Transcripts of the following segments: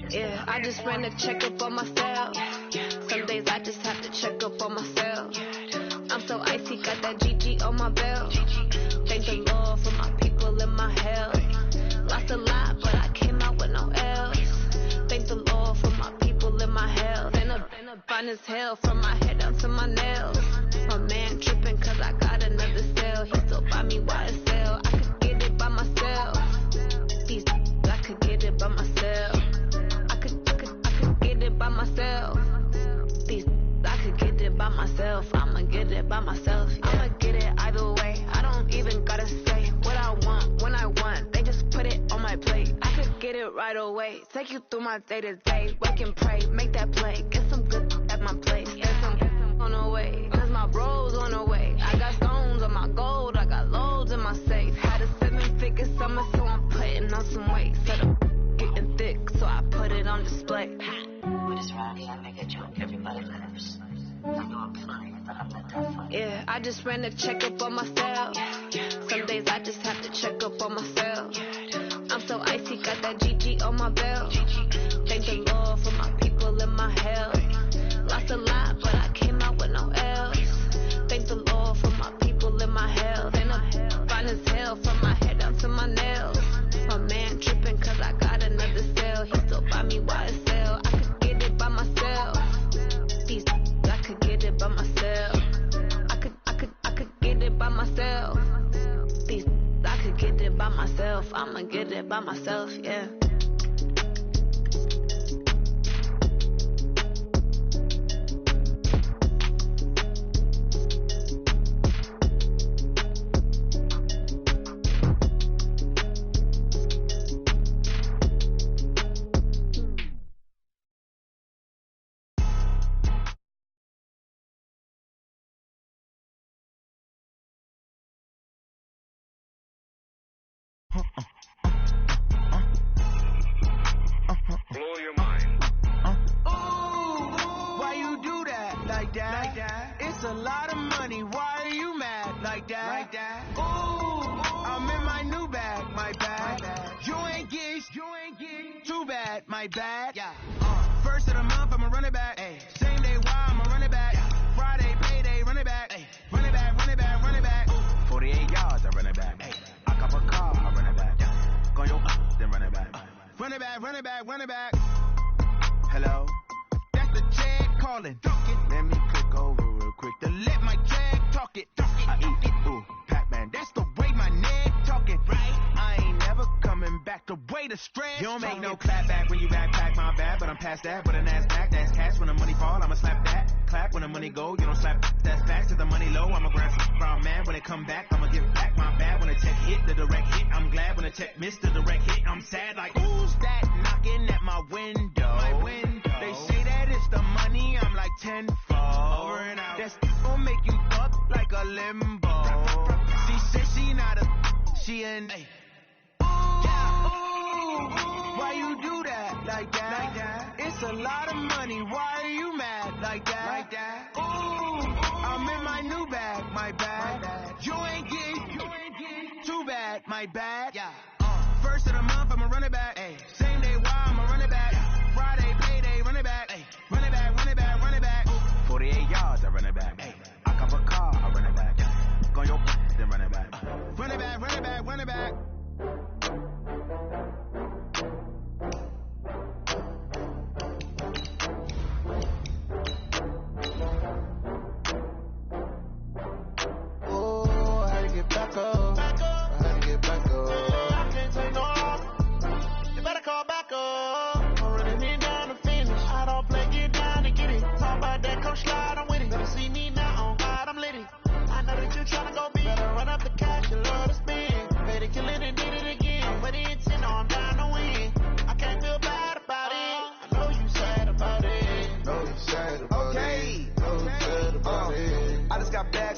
Yeah, I just ran a checkup on myself. Some days I just have to check up on myself. I'm so icy, got that GG on my belt. Thank the Lord for my people in my health. Lost a lot, but I came out with no L's. Thank the Lord for my people in my health. And a fine as hell from my head down to my nails. My man tripping cause I got another cell. He still buy me YSL. I could get it by myself. These I could get it by myself. I could get it by myself. These I could get it by myself. I'ma get it by myself. Yeah. I'ma get it either way. I don't even gotta say what I want when I want. They just put it on my plate. I could get it right away. Take you through my day to day. Wake and pray, make that play. Get some good at my place. There's some on the way. Cause my bros on the way. I got stones on my gold. I got loads in my safe. Had a 7-figure summer, so I'm putting on some weight. Set up getting thick, so I put it on display. But it's around here, I make a joke, everybody laughs. I know I'm funny, but I'm not that funny. Yeah, I just ran a checkup on myself. Some days I just have to check up on myself. I'm so icy, got that GG on my belt. Thank the Lord for my people in my health. Lost a lot, but I came out with no L's. Thank the Lord for my people in my health. And I'm fine as hell from my head down to my nails. My man tripping cause I got another cell. He still buy me YSL. I could get it by myself. These I could get it by myself. I could get it by myself. These I could get it by myself. I'ma get it by myself, yeah. Blow your mind. Why you do that like that? It's a lot of money. Why are you mad like that? I'm in my new bag, my bad. You ain't get too bad, my bad. First of the month, I'ma run it back. Same day, why I'ma run it back. Friday, payday, run it back. Run it back, run it back, run it back. 48 yards, I run it back. I cop a car, I run it back. Go yo, then run it back. Run it back, run it back, run it back. Hello? That's the check calling. Let me click over real quick to let my check talk it. I eat it, ooh, Pac-Man. That's the way my neck talking. Right? I ain't never coming back. The way the stress. You don't make no clap back when you backpack, my bad. But I'm past that with an ass back. That's cash when the money fall. I'ma slap that. Clap when the money go. You don't slap. That's facts. If the money low, I'ma grab some brown man. When it come back, I'ma give back my bad. When the check hit, the direct hit. I'm glad when the check missed the direct hit. I'm sad like, who's that knocking at my window? My window. They say that it's the money. I'm like tenfold. Over and out. That's gonna make you fuck like a limbo. She said she not a, she an. Why you do that like that? It's a lot of money. Why are you mad like that? I'm in my new bag, my bad. You ain't get too bad, my bad. First of the month, I'ma run it back. Same day, why I'ma run it back. Friday, payday, run it back. Run it back, run it back, run it back. 48 yards, I run it back. I cop a car, I run it back. Go yo, then run it back. Run it back, run it back, run it back.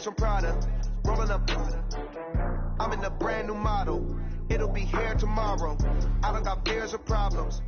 From Prada, rolling up. I'm in a brand new model. It'll be here tomorrow. I don't got fears or problems.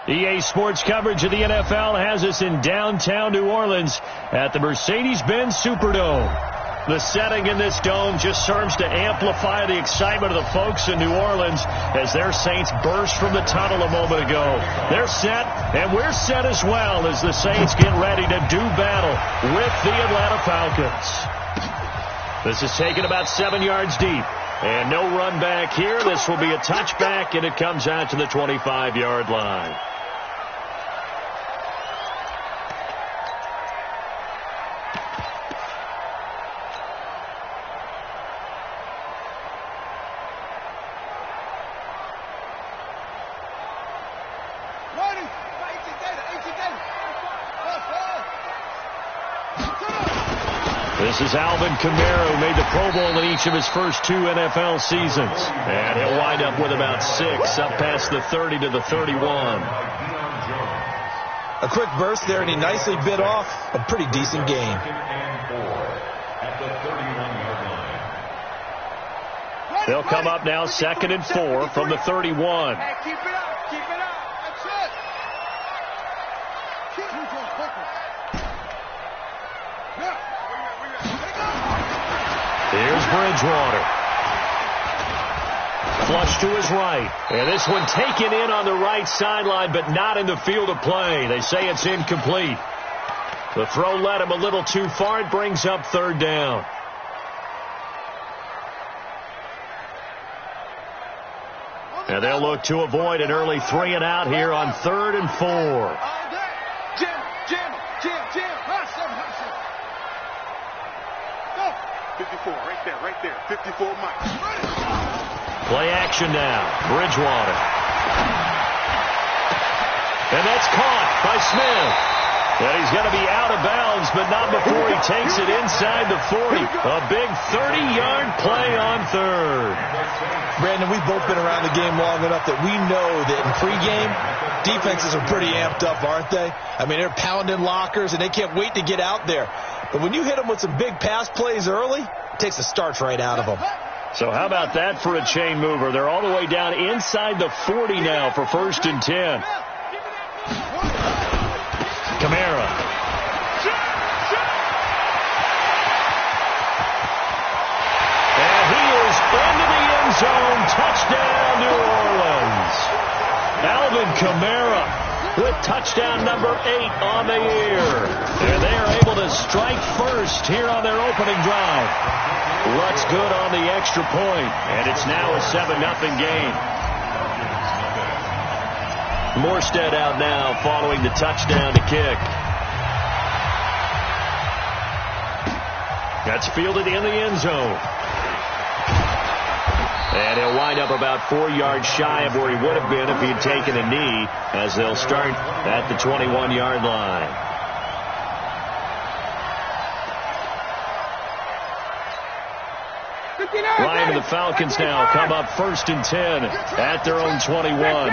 EA Sports coverage of the NFL has us in downtown New Orleans at the Mercedes-Benz Superdome. The setting in this dome just serves to amplify the excitement of the folks in New Orleans as their Saints burst from the tunnel a moment ago. They're set, and we're set as well as the Saints get ready to do battle with the Atlanta Falcons. This is taken about 7 yards deep. And no run back here. This will be a touchback, and it comes out to the 25-yard line. This is Alvin Kamara, who made the Pro Bowl in each of his first 2 NFL seasons. And he'll wind up with about 6, up past the 30 to the 31. A quick burst there, and he nicely bit off a pretty decent gain. They'll come up now 2nd and 4 from the 31. Hey, keep it up. Keep it up. That's it. Here's Bridgewater. Flush to his right. And this one taken in on the right sideline, but not in the field of play. They say it's incomplete. The throw led him a little too far. It brings up 3rd down. And they'll look to avoid an early 3 and out here on 3rd and 4. Jim. 54, right there. 54 Mike. Play action now. Bridgewater. And that's caught by Smith. And he's going to be out of bounds, but not before he takes it inside the 40. A big 30-yard play on 3rd. Brandon, we've both been around the game long enough that we know that in pregame, defenses are pretty amped up, aren't they? I mean, they're pounding lockers, and they can't wait to get out there. But when you hit them with some big pass plays early, it takes the starch right out of them. So how about that for a chain mover? They're all the way down inside the 40 now for 1st and 10. Kamara. And he is into the end zone. Touchdown, New Orleans. Alvin Kamara with touchdown number 8 on the year. And they are able to strike first here on their opening drive. Looks good on the extra point, and it's now a 7-0 game. Morstead out now following the touchdown to kick. That's fielded in the end zone. And he'll wind up about 4 yards shy of where he would have been if he had taken a knee, as they'll start at the 21-yard line. Ryan and the Falcons now come up 1st and 10 at their own 21.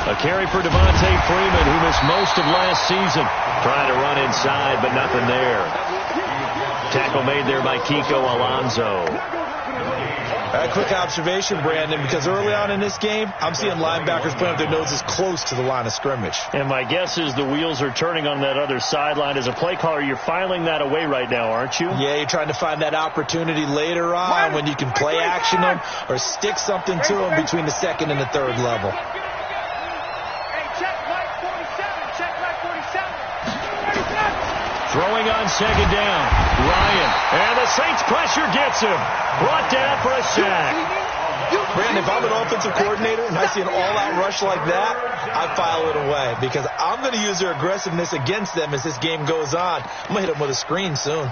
A carry for Devontae Freeman, who missed most of last season. Trying to run inside, but nothing there. Tackle made there by Kiko Alonso. A quick observation, Brandon, because early on in this game, I'm seeing linebackers playing with their noses close to the line of scrimmage. And my guess is the wheels are turning on that other sideline. As a play caller, you're filing that away right now, aren't you? Yeah, you're trying to find that opportunity later on when you can play action them or stick something to them between the 2nd and the 3rd level. Throwing on 2nd down. Ryan. And the Saints pressure gets him. Brought down for a sack. Brandon, if I'm an offensive coordinator and I see an all-out rush like that, I file it away because I'm going to use their aggressiveness against them as this game goes on. I'm going to hit them with a screen soon.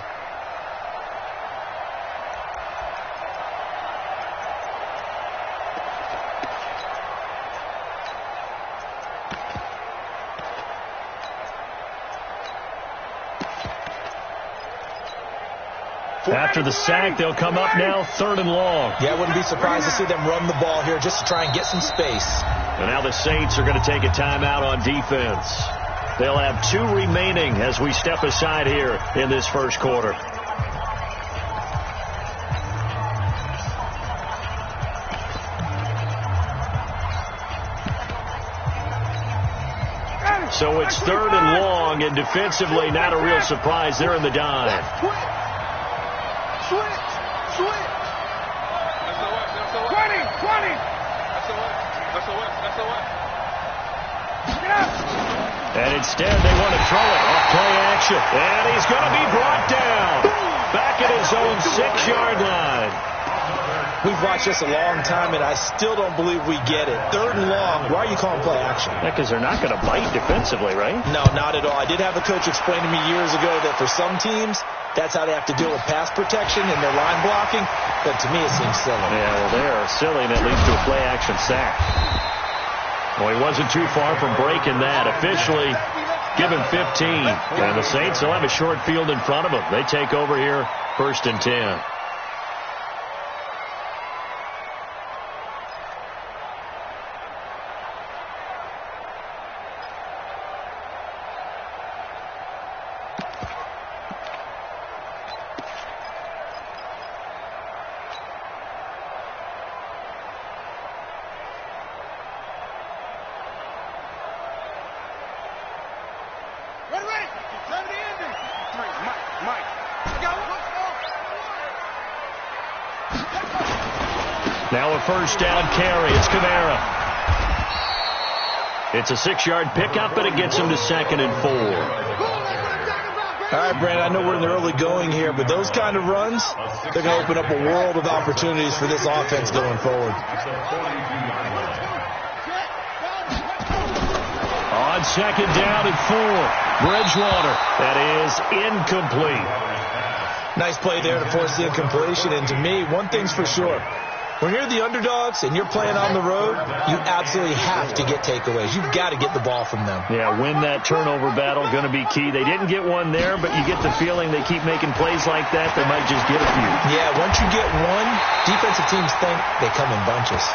After the sack, they'll come up now 3rd and long. Yeah, I wouldn't be surprised to see them run the ball here just to try and get some space. And now the Saints are going to take a timeout on defense. They'll have 2 remaining as we step aside here in this first quarter. So it's 3rd and long, and defensively not a real surprise. They're in the dive. Switch. 20. And instead, they want to throw it off play action. And he's going to be brought down back at his own 6-yard line. We've watched this a long time, and I still don't believe we get it. 3rd and long. Why are you calling play action? Yeah, because they're not going to bite defensively, right? No, not at all. I did have a coach explain to me years ago that for some teams, that's how they have to deal with pass protection and their line blocking. But to me, it seems silly. Yeah, well, they are silly, and it leads to a play action sack. Well, he wasn't too far from breaking that. Officially given 15. And the Saints will have a short field in front of them. They take over here, 1st and 10. Now a 1st down carry. It's Kamara. It's a 6-yard pickup, and it gets him to 2nd and 4. All right, Brandon, I know we're in the early going here, but those kind of runs, they're going to open up a world of opportunities for this offense going forward. On 2nd down and 4. Bridgewater. That is incomplete. Nice play there to force the incompletion, and to me, one thing's for sure. When you're the underdogs and you're playing on the road, you absolutely have to get takeaways. You've got to get the ball from them. Yeah, win that turnover battle, going to be key. They didn't get one there, but you get the feeling they keep making plays like that, they might just get a few. Yeah, once you get one, defensive teams think they come in bunches.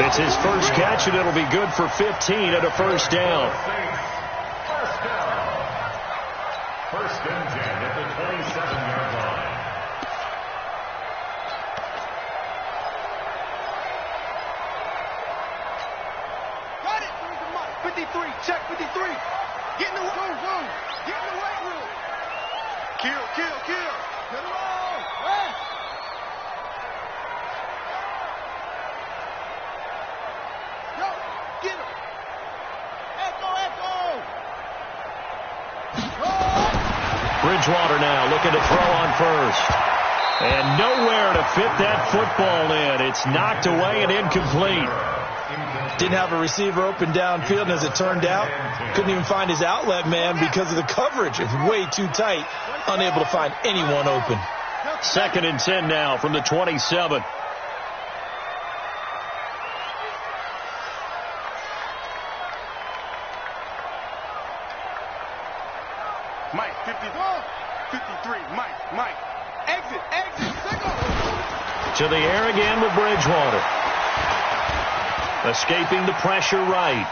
It's his first catch, and it'll be good for 15 at a 1st down. First and 10 at the 27-yard line. Got it. 53. Check 53. Get in the weight room. Get in the weight room. Kill. Get him on. Rest. Yo, get him. Echo. Bridgewater now looking to throw on 1st. And nowhere to fit that football in. It's knocked away and incomplete. Didn't have a receiver open downfield, and as it turned out, couldn't even find his outlet man because of the coverage. It's way too tight, unable to find anyone open. 2nd and 10 now from the 27. Mike, 51, 53, Mike. Exit, signal. To the air again with Bridgewater. Escaping the pressure right.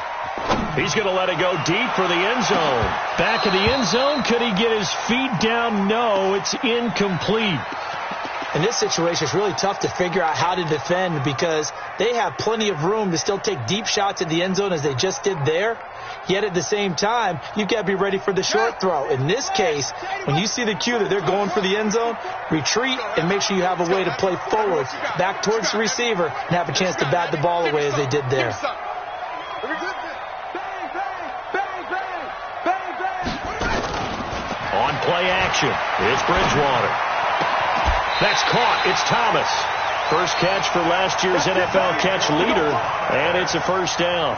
He's going to let it go deep for the end zone. Back of the end zone. Could he get his feet down? No, it's incomplete. In this situation, it's really tough to figure out how to defend because they have plenty of room to still take deep shots at the end zone as they just did there. Yet at the same time, you've got to be ready for the short throw. In this case, when you see the cue that they're going for the end zone, retreat and make sure you have a way to play forward, back towards the receiver, and have a chance to bat the ball away as they did there. On play action, it's Bridgewater. That's caught. It's Thomas. First catch for last year's NFL catch leader, and it's a 1st down.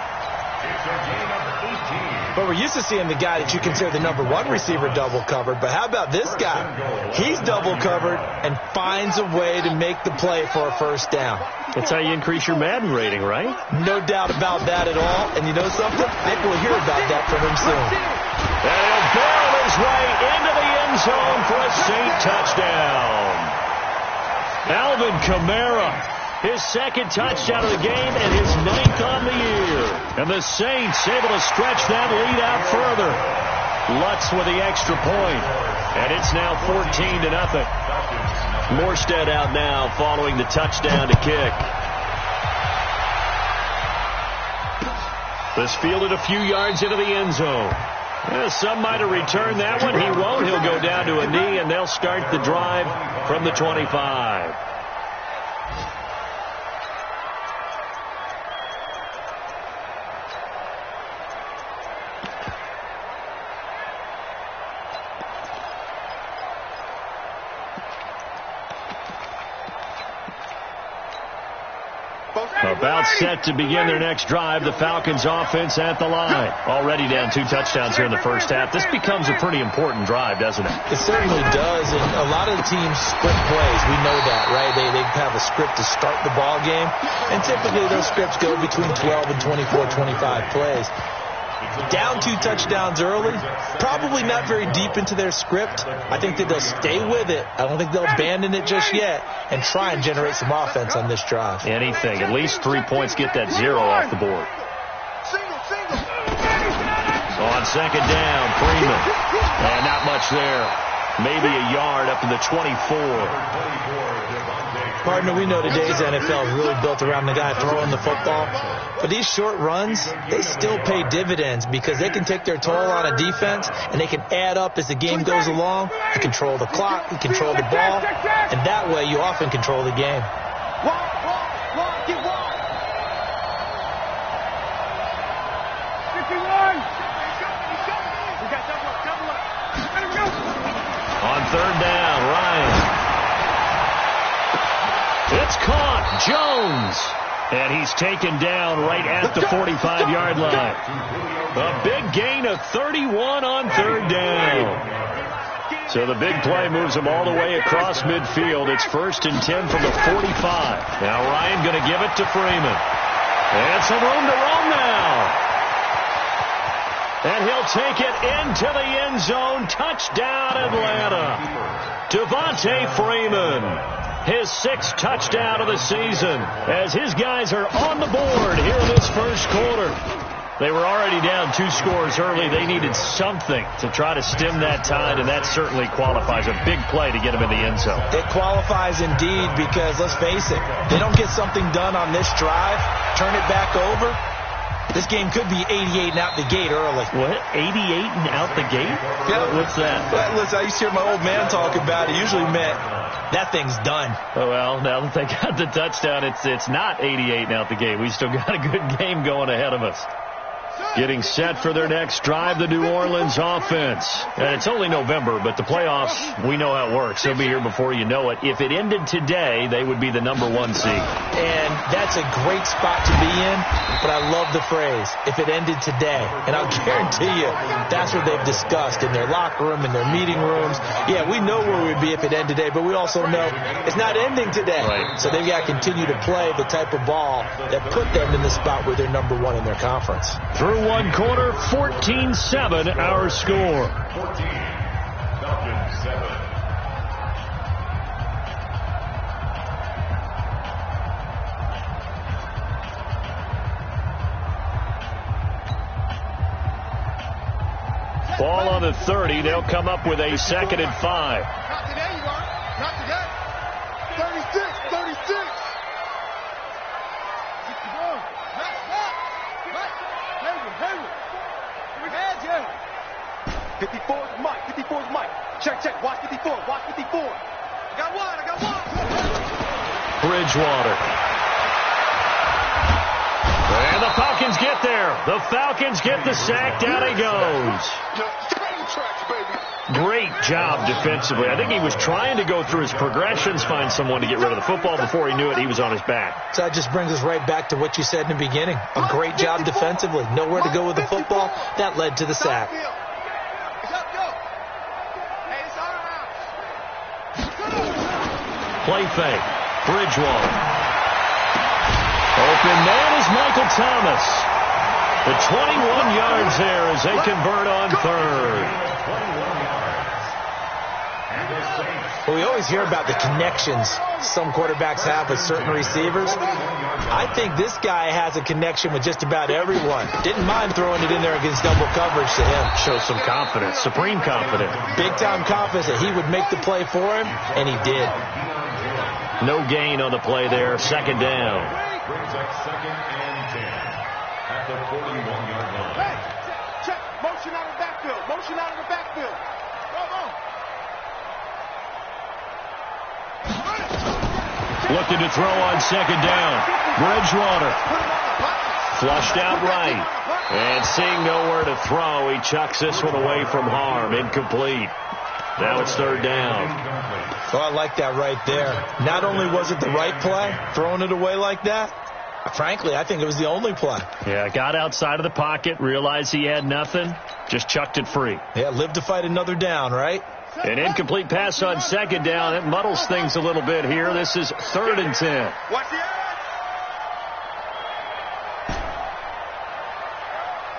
But we're used to seeing the guy that you consider the #1 receiver double covered. But how about this guy? He's double covered and finds a way to make the play for a 1st down. That's how you increase your Madden rating, right? No doubt about that at all. And you know something? Nick will hear about that from him soon. And he'll barrel his way into the end zone for a Saint touchdown. Alvin Kamara, his 2nd touchdown of the game and his 9th on the year. And the Saints able to stretch that lead out further. Lutz with the extra point. And it's now 14-0. Morstead out now following the touchdown to kick. This fielded a few yards into the end zone. Some might have returned that one. He won't. He'll go down to a knee, and they'll start the drive from the 25. About set to begin their next drive. The Falcons offense at the line. Already down 2 touchdowns here in the first half. This becomes a pretty important drive, doesn't it? It certainly does. And a lot of the teams script plays. We know that, right? They have a script to start the ball game. And typically those scripts go between 12 and 24, 25 plays. Down 2 touchdowns early, probably not very deep into their script. I think that they'll stay with it. I don't think they'll abandon it just yet and try and generate some offense on this drive. Anything. At least 3 points, get that 0 off the board. On second down, Freeman. And not much there. Maybe a yard up to the 24. Partner, we know today's NFL is really built around the guy throwing the football. But these short runs, they still pay dividends because they can take their toll on a defense and they can add up as the game goes along. You control the clock, you control the ball, and that way you often control the game. On third down, Ryan. It's caught. Jones. And he's taken down right at the 45-yard line. A big gain of 31 on third down. So the big play moves him all the way across midfield. It's 1st and 10 from the 45. Now Ryan going to give it to Freeman. And some room to roam now. And he'll take it into the end zone. Touchdown, Atlanta. Devontae Freeman. His 6th touchdown of the season as his guys are on the board here in this first quarter. They were already down 2 scores early. They needed something to try to stem that tide, and that certainly qualifies. A big play to get them in the end zone. It qualifies indeed because, let's face it, they don't get something done on this drive, turn it back over. This game could be 88 and out the gate early. What? 88 and out the gate? Yeah. What's that? Well, listen, I used to hear my old man talk about it. Usually meant that thing's done. Oh, well, now that they got the touchdown, it's not 88 and out the gate. We still got a good game going ahead of us. Getting set for their next drive, the New Orleans offense. And it's only November, but the playoffs, we know how it works. They'll be here before you know it. If it ended today, they would be the number 1 seed. And that's a great spot to be in, but I love the phrase, if it ended today. And I'll guarantee you, that's what they've discussed in their locker room, in their meeting rooms. Yeah, we know where we'd be if it ended today, but we also know it's not ending today. Right. So they've got to continue to play the type of ball that put them in the spot where they're number 1 in their conference. Through 1 quarter, 14-7 our score. 14, Falcons 7. Ball on the 30. They'll come up with a 2nd and 5. Not today, you are. Not today. 36. Hayward. 54 is Mike. Check. Watch 54. I got one. Bridgewater. And the Falcons get there. The Falcons get the sack. Down he goes. Great job defensively. I think he was trying to go through his progressions, find someone to get rid of the football. Before he knew it, he was on his back. So that just brings us right back to what you said in the beginning. A great job defensively. Nowhere to go with the football. That led to the sack. Play fake. Bridgewater. Open man is Michael Thomas. The 21 yards there as they convert on third. Well, we always hear about the connections some quarterbacks have with certain receivers. I think this guy has a connection with just about everyone. Didn't mind throwing it in there against double coverage to him. Shows some confidence, supreme confidence. Big-time confidence that he would make the play for him, and he did. No gain on the play there. 2nd down. Brings up 2nd and 10 at the 41-yard backfield. Motion out of the backfield. Looking to throw on second down. Bridgewater. Flushed out right. And seeing nowhere to throw, he chucks this one away from harm. Incomplete. Now it's third down. Oh, I like that right there. Not only was it the right play, throwing it away like that, frankly, I think it was the only play. Yeah, got outside of the pocket, realized he had nothing, just chucked it free. Yeah, live to fight another down, right? An incomplete pass on second down. It muddles things a little bit here. This is 3rd and 10. Watch the edge.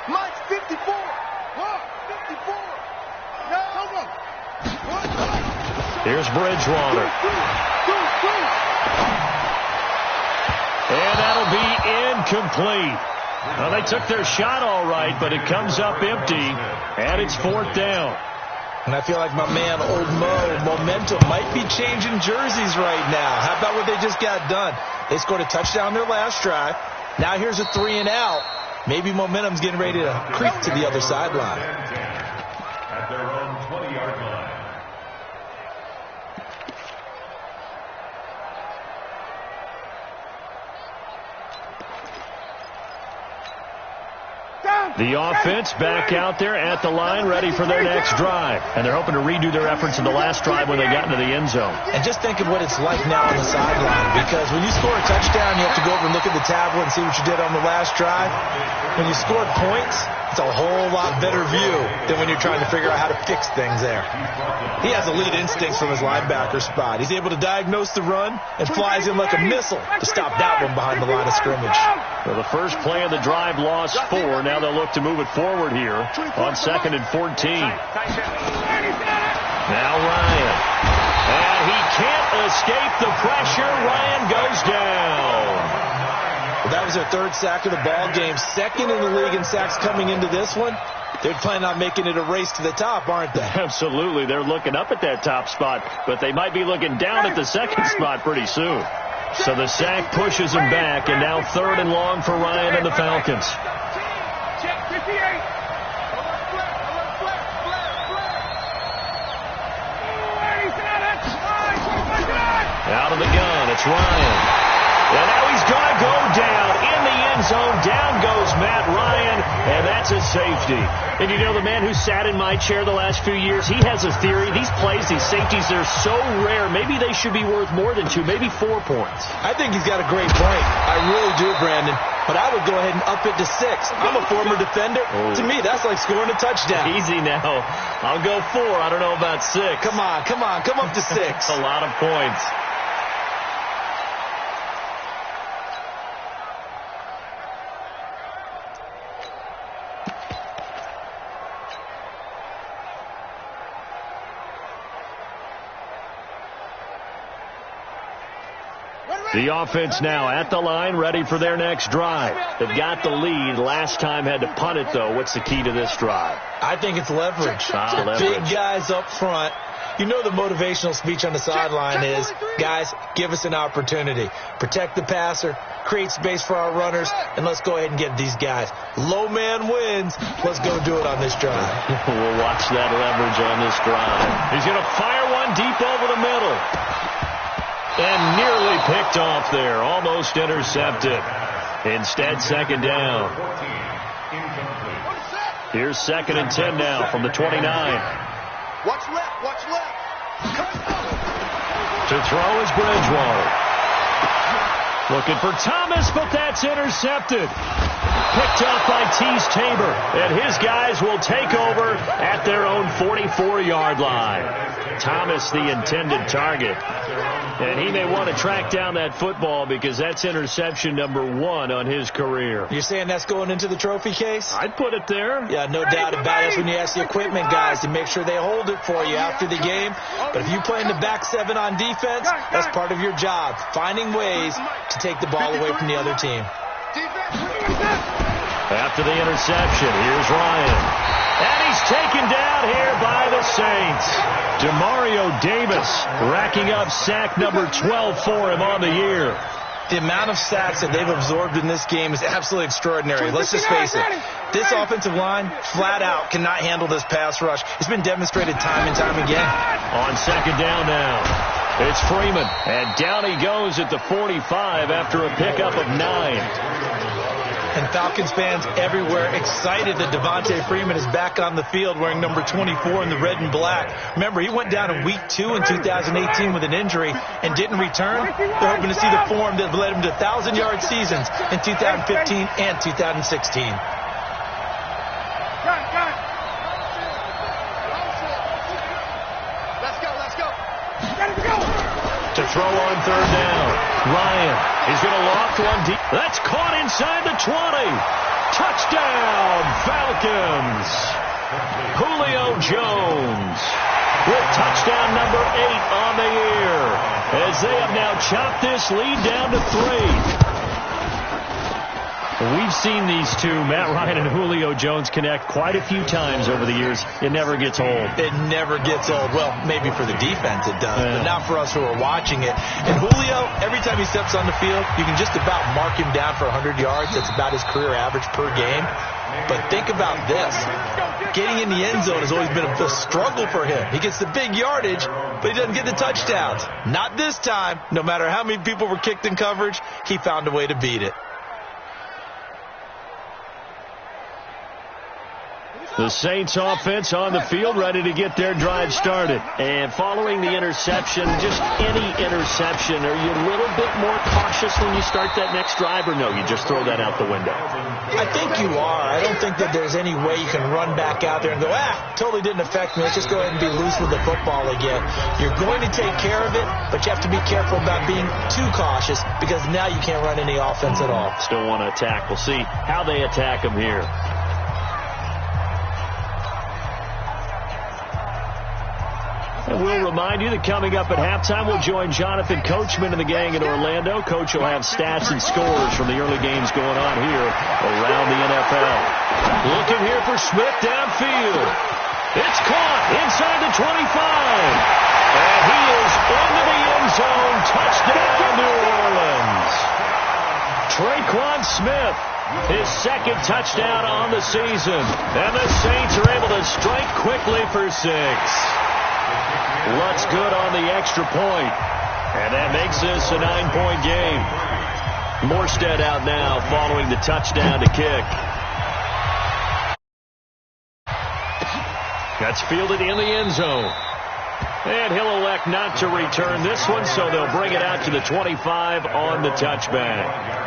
Mike's 54. 54. No. Here's Bridgewater. And that'll be incomplete. Well, they took their shot all right, but it comes up empty, and it's 4th down. And I feel like my man, Old Mo, momentum might be changing jerseys right now. How about what they just got done? They scored a touchdown their last drive. Now here's a 3 and out. Maybe momentum's getting ready to creep to the other sideline. At their own 20-yard line. The offense back out there at the line, ready for their next drive. And they're hoping to redo their efforts in the last drive when they got into the end zone. And just think of what it's like now on the sideline. Because when you score a touchdown, you have to go over and look at the tablet and see what you did on the last drive. When you scored points, it's a whole lot better view than when you're trying to figure out how to fix things there. He has elite instincts from his linebacker spot. He's able to diagnose the run and flies in like a missile to stop that one behind the line of scrimmage. Well, the first play of the drive lost 4. Now they'll look to move it forward here on 2nd and 14. Now Ryan. And he can't escape the pressure. Ryan goes down. Well, that was their 3rd sack of the ball game. 2nd in the league in sacks coming into this one. They're planning on making it a race to the top, aren't they? Absolutely. They're looking up at that top spot, but they might be looking down at the 2nd spot pretty soon. So the sack pushes him back, and now 3rd and long for Ryan and the Falcons. Check 58. Out of the gun, it's Ryan. And now he's going to go down in the end zone. Down goes Matt Ryan, and that's a safety. And you know, the man who sat in my chair the last few years, he has a theory. These plays, these safeties, they're so rare. Maybe they should be worth more than 2, maybe 4 points. I think he's got a great point. I really do, Brandon. But I would go ahead and up it to 6. I'm a former defender. To me, that's like scoring a touchdown. Easy now. I'll go 4. I don't know about 6. Come on. Come up to 6. A lot of points. The offense now at the line, ready for their next drive. They've got the lead. Last time had to punt it, though. What's the key to this drive? I think it's leverage. Leverage. Big guys up front. You know the motivational speech on the sideline is, guys, give us an opportunity. Protect the passer, create space for our runners, and let's go ahead and get these guys. Low man wins. Let's go do it on this drive. We'll watch that leverage on this drive. He's going to fire one deep over the middle. And nearly picked off there. Almost intercepted. Instead, 2nd down. Here's 2nd and 10 now from the 29. Watch left. To throw is Bridgewater. Looking for Thomas, but that's intercepted. Picked off by Tease Tabor. And his guys will take over at their own 44-yard line. Thomas, the intended target. And he may want to track down that football because that's interception number 1 on his career. You're saying that's going into the trophy case? I'd put it there. Yeah, no doubt about it. That's when you ask the equipment guys to make sure they hold it for you after the game. But if you play in the back 7 on defense, that's part of your job, finding ways to take the ball away from the other team. After the interception, here's Ryan. And he's taken down here by the Saints. Demario Davis racking up sack number 12 for him on the year. The amount of sacks that they've absorbed in this game is absolutely extraordinary. Let's just face it. This offensive line, flat out, cannot handle this pass rush. It's been demonstrated time and time again. On second down now, it's Freeman. And down he goes at the 45 after a pickup of 9. And Falcons fans everywhere excited that Devontae Freeman is back on the field wearing number 24 in the red and black. Remember, he went down in week 2 in 2018 with an injury and didn't return. They're hoping to see the form that led him to 1,000-yard seasons in 2015 and 2016. To throw on third down. Ryan is going to loft one deep. That's caught inside the 20. Touchdown, Falcons. Julio Jones with touchdown number 8 on the year, as they have now chopped this lead down to 3. We've seen these two, Matt Ryan and Julio Jones, connect quite a few times over the years. It never gets old. It never gets old. Well, maybe for the defense it does, but not for us who are watching it. And Julio, every time he steps on the field, you can just about mark him down for 100 yards. That's about his career average per game. But think about this. Getting in the end zone has always been a struggle for him. He gets the big yardage, but he doesn't get the touchdowns. Not this time. No matter how many people were kicked in coverage, he found a way to beat it. The Saints offense on the field, ready to get their drive started. And following the interception, just any interception, are you a little bit more cautious when you start that next drive, or no, you just throw that out the window? I think you are. I don't think that there's any way you can run back out there and go, totally didn't affect me. Let's just go ahead and be loose with the football again. You're going to take care of it, but you have to be careful about being too cautious, because now you can't run any offense at all. Still want to attack. We'll see how they attack them here. And we'll remind you that coming up at halftime, we'll join Jonathan Coachman and the gang in Orlando. Coach will have stats and scores from the early games going on here around the NFL. Looking here for Smith downfield. It's caught inside the 25. And he is into the end zone. Touchdown, New Orleans. Traquan Smith, his second touchdown on the season. And the Saints are able to strike quickly for 6. Lutz good on the extra point. And that makes this a 9-point game. Morstead out now following the touchdown to kick. That's fielded in the end zone. And he'll elect not to return this one, so they'll bring it out to the 25 on the touchback.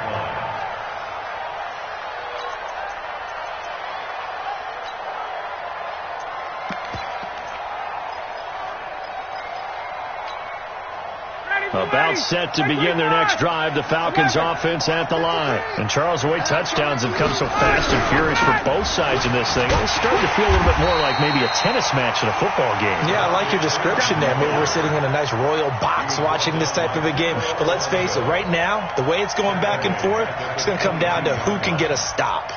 About set to begin their next drive, the Falcons offense at the line. And Charles, the way touchdowns have come so fast and furious for both sides in this thing, it's starting to feel a little bit more like maybe a tennis match in a football game. Yeah, I like your description there. Maybe we're sitting in a nice royal box watching this type of a game. But let's face it, right now, the way it's going back and forth, it's going to come down to who can get a stop.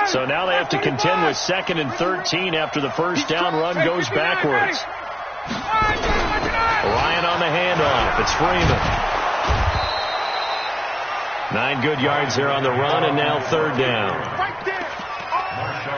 So now they have to contend with 2nd and 13 after the first down run goes backwards. Ryan on the handoff. It's Freeman. 9 good yards there on the run, and now 3rd down.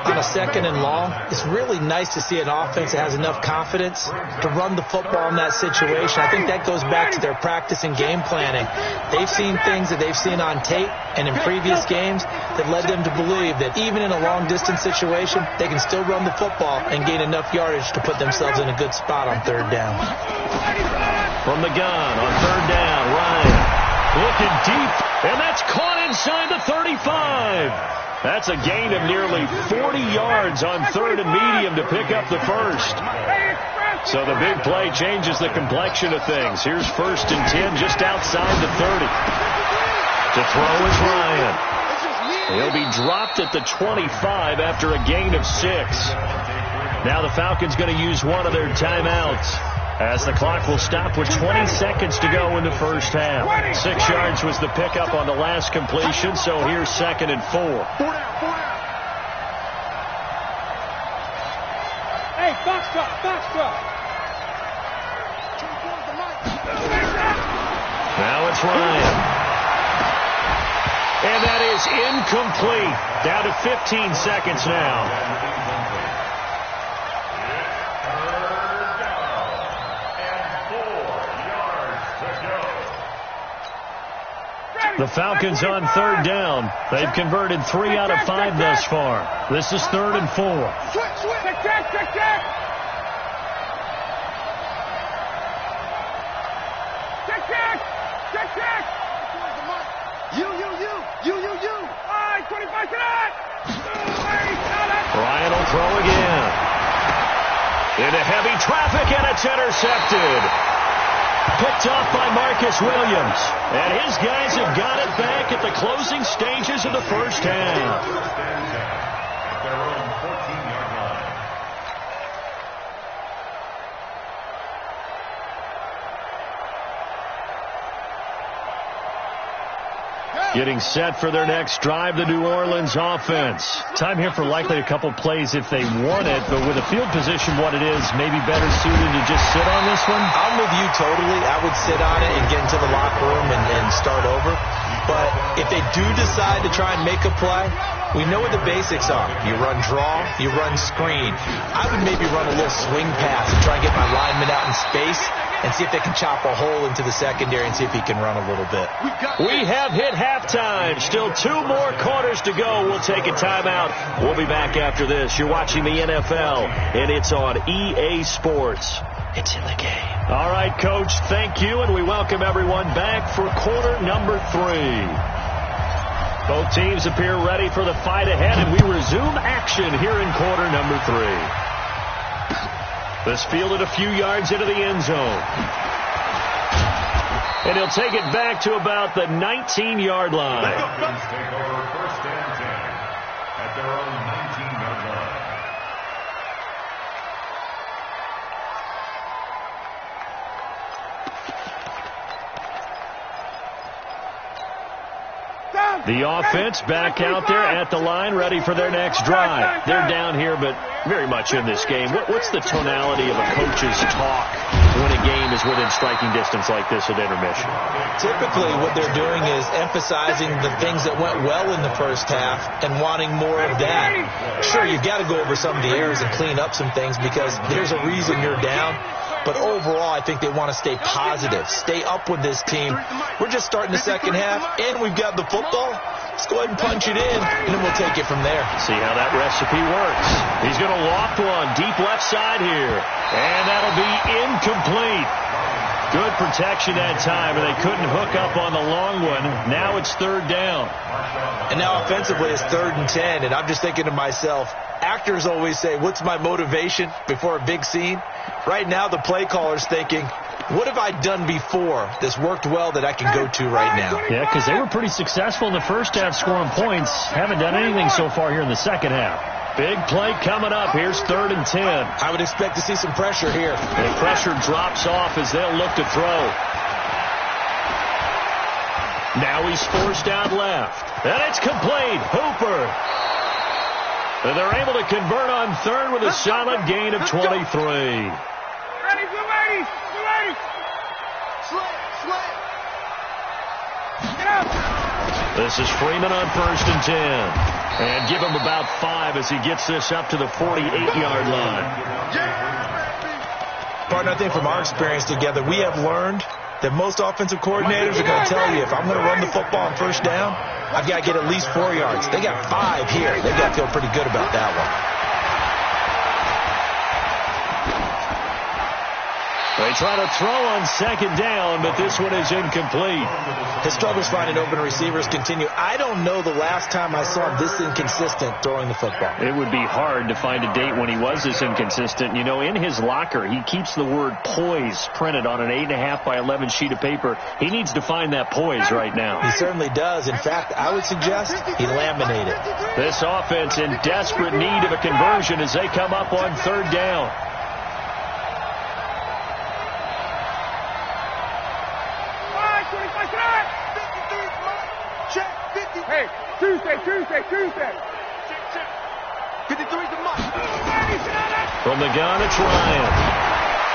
On a 2nd and long, it's really nice to see an offense that has enough confidence to run the football in that situation. I think that goes back to their practice and game planning. They've seen things that they've seen on tape and in previous games that led them to believe that even in a long-distance situation, they can still run the football and gain enough yardage to put themselves in a good spot on 3rd down. From the gun on 3rd down, Ryan looking deep, and that's caught inside the 35. That's a gain of nearly 40 yards on 3rd and medium to pick up the first. So the big play changes the complexion of things. Here's 1st and 10 just outside the 30. To throw is Ryan. He'll be dropped at the 25 after a gain of 6. Now the Falcons going to use one of their timeouts as the clock will stop with 20 seconds to go in the first half. 6 yards was the pickup on the last completion, so here's 2nd and 4. Hey, box drop. Now it's Ryan. And that is incomplete. Down to 15 seconds now. The Falcons on 3rd down. They've converted 3 out of 5 thus far. This is 3rd and 4. Check. You. All right, 25 to that. Ryan will throw again. Into heavy traffic, and it's intercepted. Picked off by Marcus Williams. And his guys have got it back at the closing stages of the first half. At their own 14-yard line. Getting set for their next drive, the New Orleans offense. Time here for likely a couple plays if they want it, but with the field position what it is, maybe better suited to just sit on this one? I'm with you totally. I would sit on it and get into the locker room and start over. But if they do decide to try and make a play, we know what the basics are. You run draw, you run screen. I would maybe run a little swing pass and try and get my lineman out in space and see if they can chop a hole into the secondary and see if he can run a little bit. We have hit halftime. Still 2 more quarters to go. We'll take a timeout. We'll be back after this. You're watching the NFL, and it's on EA Sports. It's in the game. All right, Coach, thank you, and we welcome everyone back for quarter number 3. Both teams appear ready for the fight ahead, and we resume action here in quarter number 3. This fielded a few yards into the end zone. And he'll take it back to about the 19-yard line. Falcons take over 1st and 10 at their own 19-yard line. The offense back out there at the line, ready for their next drive. They're down here, but very much in this game. What's the tonality of a coach's talk when a game is within striking distance like this at intermission? Typically, what they're doing is emphasizing the things that went well in the first half and wanting more of that. Sure, you've got to go over some of the errors and clean up some things because there's a reason you're down. But overall, I think they want to stay positive, stay up with this team. We're just starting the second half, and we've got the football. Let's go ahead and punch it in, and then we'll take it from there. See how that recipe works. He's going to loft one deep left side here, and that'll be incomplete. Good protection that time, and they couldn't hook up on the long one. Now it's 3rd down. And now offensively it's 3rd and 10, and I'm just thinking to myself, actors always say, what's my motivation before a big scene? Right now the play caller's thinking, what have I done before that's worked well that I can go to right now? Yeah, because they were pretty successful in the first half scoring points. Haven't done anything so far here in the second half. Big play coming up. Here's 3rd and 10. I would expect to see some pressure here. The pressure drops off as they'll look to throw. Now he's forced out left. And it's complete. Hooper. And they're able to convert on 3rd with a solid gain of 23. Ready, blue ladies. Get up. This is Freeman on 1st and 10. And give him about 5 as he gets this up to the 48-yard line. Partner, I think from our experience together, we have learned that most offensive coordinators are going to tell you, if I'm going to run the football on 1st down, I've got to get at least 4 yards. They got 5 here. They've got to feel pretty good about that one. They try to throw on 2nd down, but this one is incomplete. His struggles finding open receivers continue. I don't know the last time I saw him this inconsistent throwing the football. It would be hard to find a date when he was this inconsistent. You know, in his locker, he keeps the word poise printed on an 8.5 by 11 sheet of paper. He needs to find that poise right now. He certainly does. In fact, I would suggest he laminated. This offense in desperate need of a conversion as they come up on 3rd down. Hey, Tuesday. 53's the mark. From the gun, it's Ryan.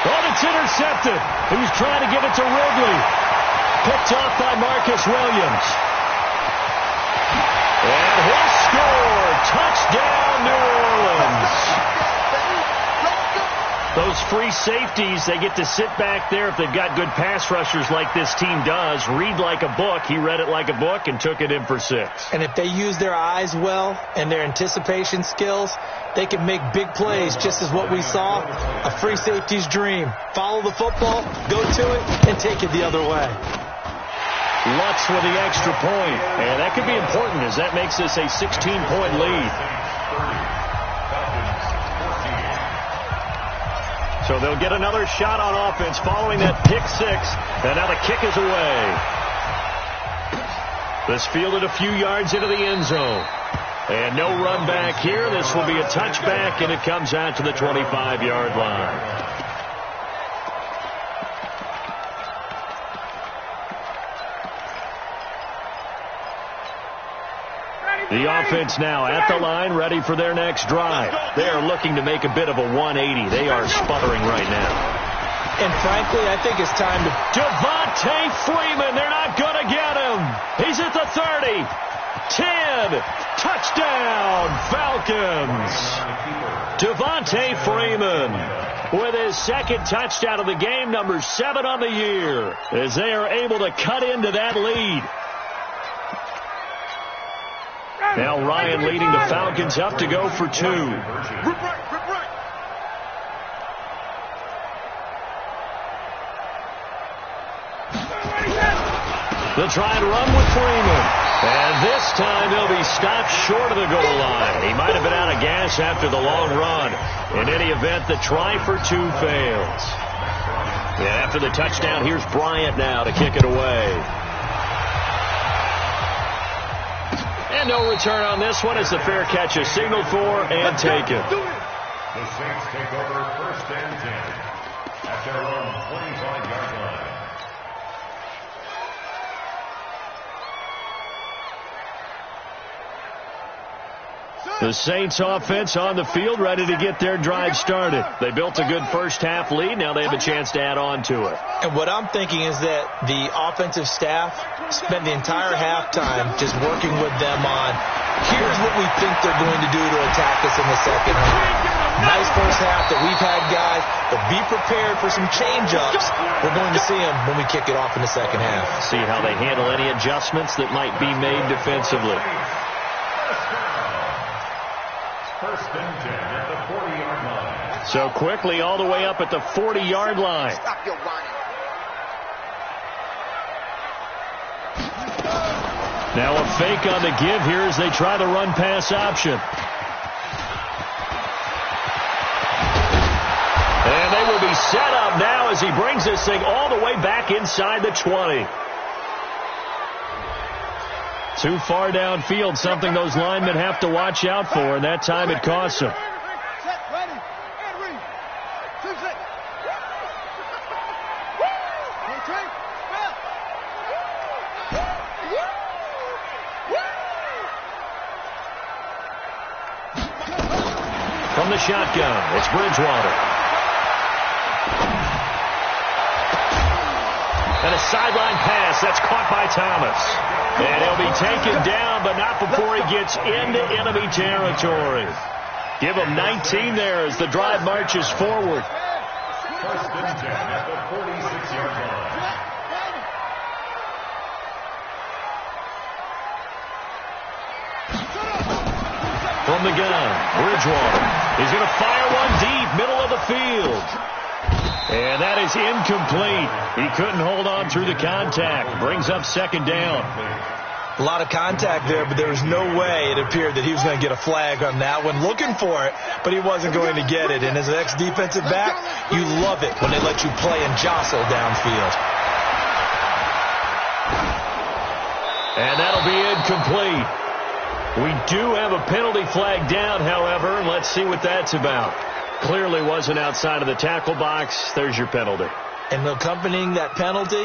Oh, it's intercepted. He was trying to get it to Ridley. Picked off by Marcus Williams. And he'll score. Touchdown, New Orleans. Those free safeties, they get to sit back there if they've got good pass rushers like this team does. Read like a book. He read it like a book and took it in for 6. And if they use their eyes well and their anticipation skills, they can make big plays, just as what we saw. A free safety's dream. Follow the football, go to it, and take it the other way. Lutz with the extra point. And that could be important as that makes this a 16-point lead. So they'll get another shot on offense following that pick 6. And now the kick is away. This fielded a few yards into the end zone. And no run back here. This will be a touchback, and it comes out to the 25-yard line. The offense now at the line, ready for their next drive. They are looking to make a bit of a 180. They are sputtering right now. And frankly, I think it's time to... Devontae Freeman, they're not going to get him. He's at the 30. 10. Touchdown, Falcons. Devontae Freeman with his second touchdown of the game, number 7 on the year, as they are able to cut into that lead. Now Ryan leading the Falcons up to go for 2. They'll try and run with Freeman. And this time he'll be stopped short of the goal line. He might have been out of gas after the long run. In any event, the try for 2 fails. And after the touchdown, here's Bryant now to kick it away. And no return on this one as the fair catch is signaled for and taken. The Saints take over 1st and 10 at their own 25-yard line. The Saints offense on the field, ready to get their drive started. They built a good first half lead. Now they have a chance to add on to it. And what I'm thinking is that the offensive staff spent the entire halftime just working with them on, here's what we think they're going to do to attack us in the second half. Nice first half that we've had, guys, but be prepared for some change-ups. We're going to see them when we kick it off in the second half. See how they handle any adjustments that might be made defensively. 1st and 10 at the 40-yard line. So quickly all the way up at the 40-yard line. Stop your whining. Now a fake on the give here as they try the run-pass option. And they will be set up now as he brings this thing all the way back inside the 20. Too far downfield, something those linemen have to watch out for, and that time it costs them. From the shotgun, it's Bridgewater. And a sideline pass, that's caught by Thomas. And he'll be taken down, but not before he gets into enemy territory. Give him 19 there as the drive marches forward. 1st and 10 at the 46-yard line. From the gun, Bridgewater. He's going to fire one deep, middle of the field. And that is incomplete. He couldn't hold on through the contact. Brings up 2nd down. A lot of contact there, but there was no way it appeared that he was going to get a flag on that one. Looking for it, but he wasn't going to get it. And as an ex-defensive back, you love it when they let you play and jostle downfield. And that'll be incomplete. We do have a penalty flag down, however, and let's see what that's about. Clearly wasn't outside of the tackle box. There's your penalty. And accompanying that penalty,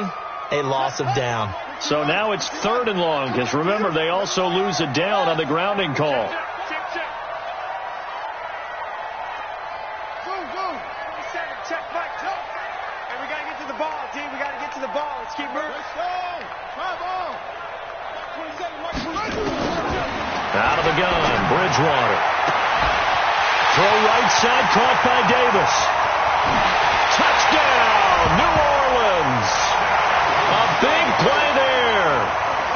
a loss of down. So now it's 3rd and long, because remember, they also lose a down on the grounding call. Let's go. Out of the gun, Bridgewater. Throw right side, caught by Davis. Touchdown, New Orleans. A big play there.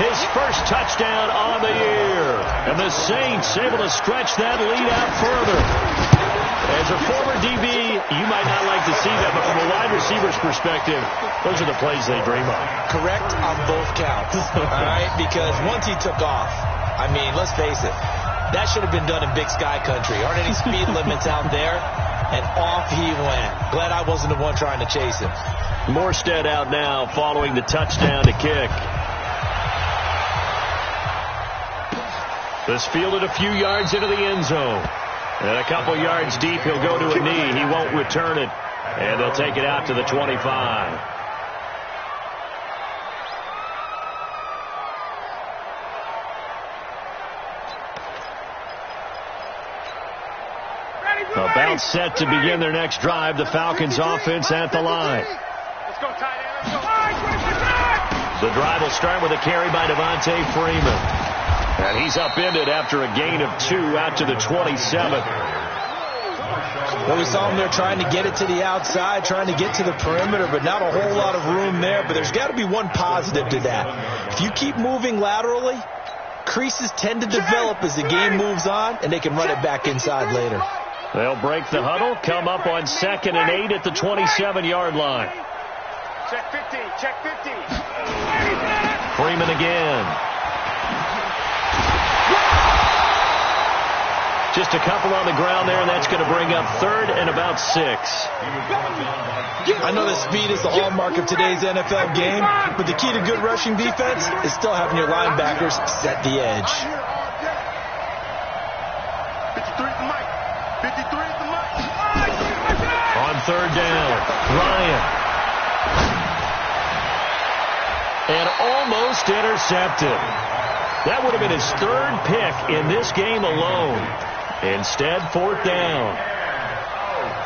His first touchdown on the year. And the Saints able to stretch that lead out further. As a former DB, you might not like to see that, but from a wide receiver's perspective, those are the plays they dream of. Correct on both counts, all right? Because once he took off, I mean, let's face it, that should have been done in Big Sky Country. Aren't any speed limits out there? And off he went. Glad I wasn't the one trying to chase him. Morstead out now following the touchdown to kick. This fielded a few yards into the end zone. And a couple yards deep, he'll go to a knee. He won't return it. And they'll take it out to the 25. About set to begin their next drive. The Falcons offense at the line. Let's go, tight end. Let's go. The drive will start with a carry by Devontae Freeman. And he's upended after a gain of 2 out to the 27. Well, we saw him there trying to get it to the outside, trying to get to the perimeter, but not a whole lot of room there. But there's got to be one positive to that. If you keep moving laterally, creases tend to develop as the game moves on, and they can run it back inside later. They'll break the huddle, come up on 2nd and 8 at the 27-yard line. Check 50, check 50. Freeman again. Just a couple on the ground there, and that's going to bring up 3rd and about 6. I know that speed is the hallmark of today's NFL game, but the key to good rushing defense is still having your linebackers set the edge. 53 at the mic. 53 at the mic. On 3rd down, Ryan. And almost intercepted. That would have been his 3rd pick in this game alone. Instead, 4th down.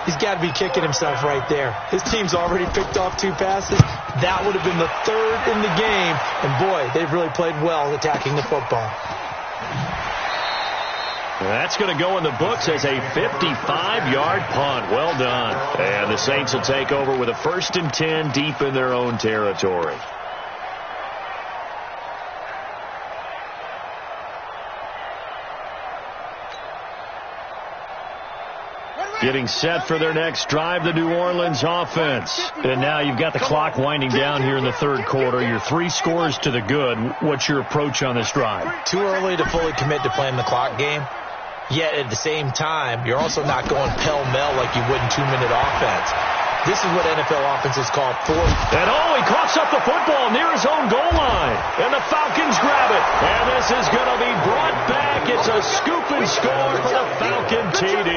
He's got to be kicking himself right there. His team's already picked off 2 passes. That would have been the 3rd in the game. And, boy, they've really played well attacking the football. That's going to go in the books as a 55-yard punt. Well done. And the Saints will take over with a 1st and 10 deep in their own territory. Getting set for their next drive, the New Orleans offense. And now you've got the clock winding down here in the 3rd quarter. You're 3 scores to the good. What's your approach on this drive? Too early to fully commit to playing the clock game. Yet at the same time, you're also not going pell-mell like you would in 2-minute offense. This is what NFL offenses call fourth. And he coughs up the football near his own goal line. And the Falcons grab it. And this is going to be brought back. It's a scoop and score for the Falcon TD.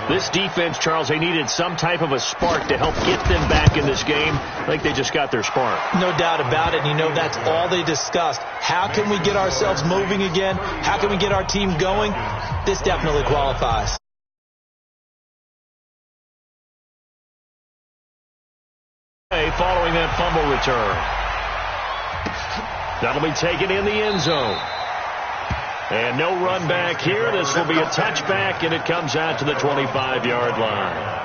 This defense, Charles, they needed some type of a spark to help get them back in this game. I think they just got their spark. No doubt about it. And you know, that's all they discussed. How can we get ourselves moving again? How can we get our team going? This definitely qualifies. Following that fumble return. That'll be taken in the end zone. And no run back here. This will be a touchback, and it comes out to the 25-yard line.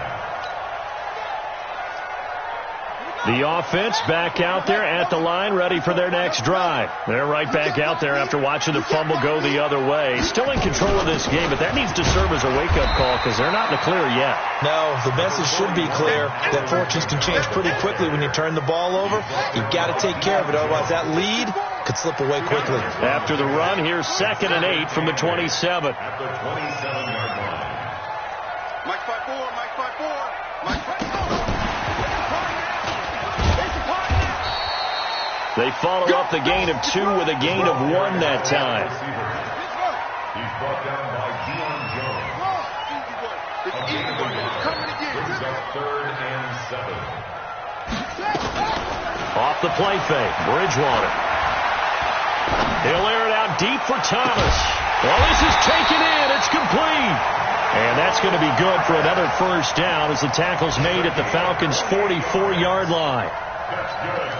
The offense back out there at the line, ready for their next drive. They're right back out there after watching the fumble go the other way. Still in control of this game, but that needs to serve as a wake-up call because they're not in the clear yet. No, the message should be clear that fortunes can change pretty quickly when you turn the ball over. You've got to take care of it, otherwise that lead could slip away quickly. After the run, here's 2nd and 8 from the 27. At the 27-yard line. Mike 5-4, Mike 5-4, Mike 5-4. They follow up the gain of 2 with a gain of 1 that time. He's brought down by Deion Jones. Brings up 3rd and 7. Off the play fake, Bridgewater. He'll air it out deep for Thomas. Well, this is taken in. It's complete. And that's going to be good for another first down as the tackle's made at the Falcons' 44-yard line.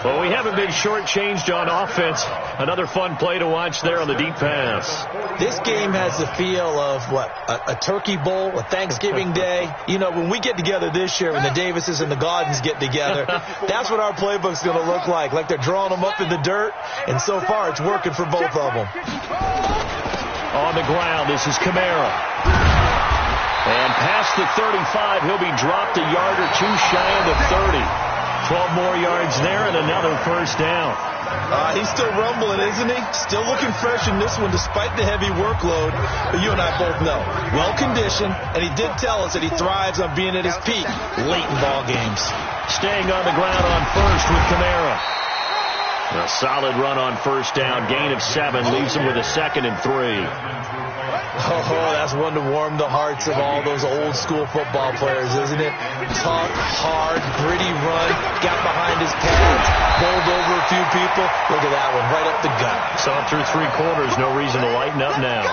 Well, we haven't been shortchanged on offense. Another fun play to watch there on the deep pass. This game has the feel of, a turkey bowl, a Thanksgiving Day. You know, when we get together this year, when the Davises and the Gaudens get together, that's what our playbook's going to look like they're drawing them up in the dirt, and so far it's working for both of them. On the ground, this is Kamara. And past the 35, he'll be dropped a yard or two shy of the 30. 12 more yards there and another first down. He's still rumbling, isn't he? Still looking fresh in this one despite the heavy workload. But you and I both know, well-conditioned, and he did tell us that he thrives on being at his peak late in ball games. Staying on the ground on first with Kamara. A solid run on first down. Gain of 7 leaves him with a 2nd and 3. Oh, that's one to warm the hearts of all those old-school football players, isn't it? Tough, hard, gritty run, got behind his pads, bowled over a few people. Look at that one, right up the gut. Saw through 3 quarters, no reason to lighten up now.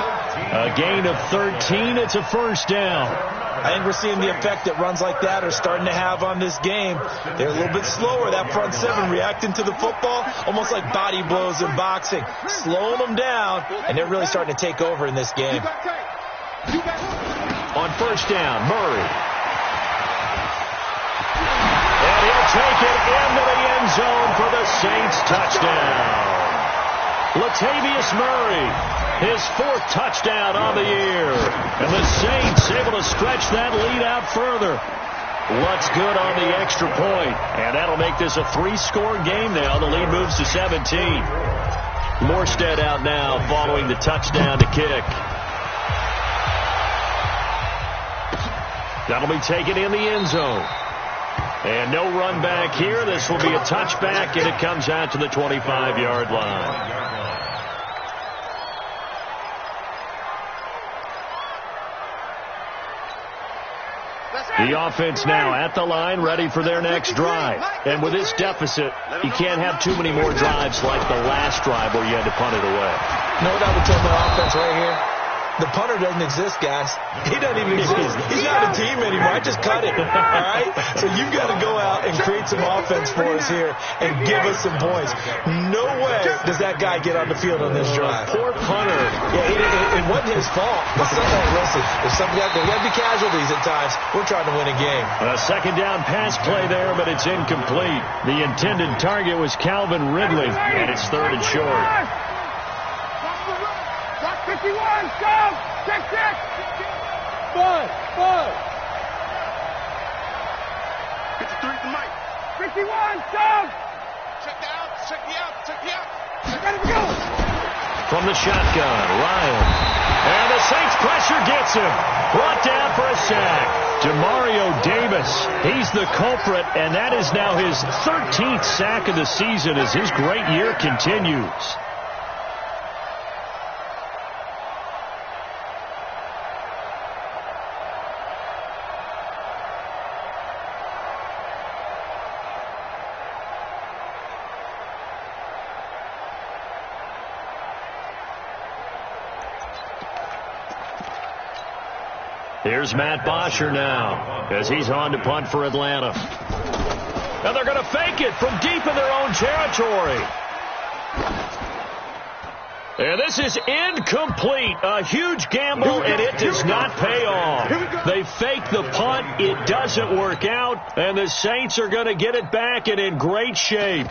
A gain of 13, it's a first down. I think we're seeing the effect that runs like that are starting to have on this game. They're a little bit slower, that front 7, reacting to the football, almost like body blows in boxing, slowing them down, and they're really starting to take over in this game. On first down, Murray. And he'll take it into the end zone for the Saints touchdown. Latavius Murray, his 4th touchdown on the year. And the Saints able to stretch that lead out further. What's good on the extra point. And that'll make this a 3-score game now. The lead moves to 17. Morstead out now following the touchdown to kick. That'll be taken in the end zone. And no run back here. This will be a touchback, and it comes out to the 25-yard line. The offense now at the line, ready for their next drive. And with this deficit, you can't have too many more drives like the last drive where you had to punt it away. You know what I would tell my offense right here? The punter doesn't exist, guys. He doesn't even exist. He's not a team anymore. I just cut it. All right? So you've got to go out and create some offense for us here and give us some points. No way does that guy get on the field on this drive. Poor punter. Yeah, it wasn't his fault. But sometimes, listen, there's got to be casualties at times. We're trying to win a game. A second down pass play there, but it's incomplete. The intended target was Calvin Ridley, and it's 3rd and short. 51, go! Check! 5. Get the 3 from Mike. 51, go! Check the out. I gotta go! From the shotgun, Ryan. And the Saints pressure gets him. Brought down for a sack. Demario Davis, he's the culprit, and that is now his 13th sack of the season as his great year continues. Here's Matt Bosher now as he's on to punt for Atlanta. And they're going to fake it from deep in their own territory. And this is incomplete. A huge gamble, and it does not pay off. They fake the punt. It doesn't work out, and the Saints are going to get it back and in great shape.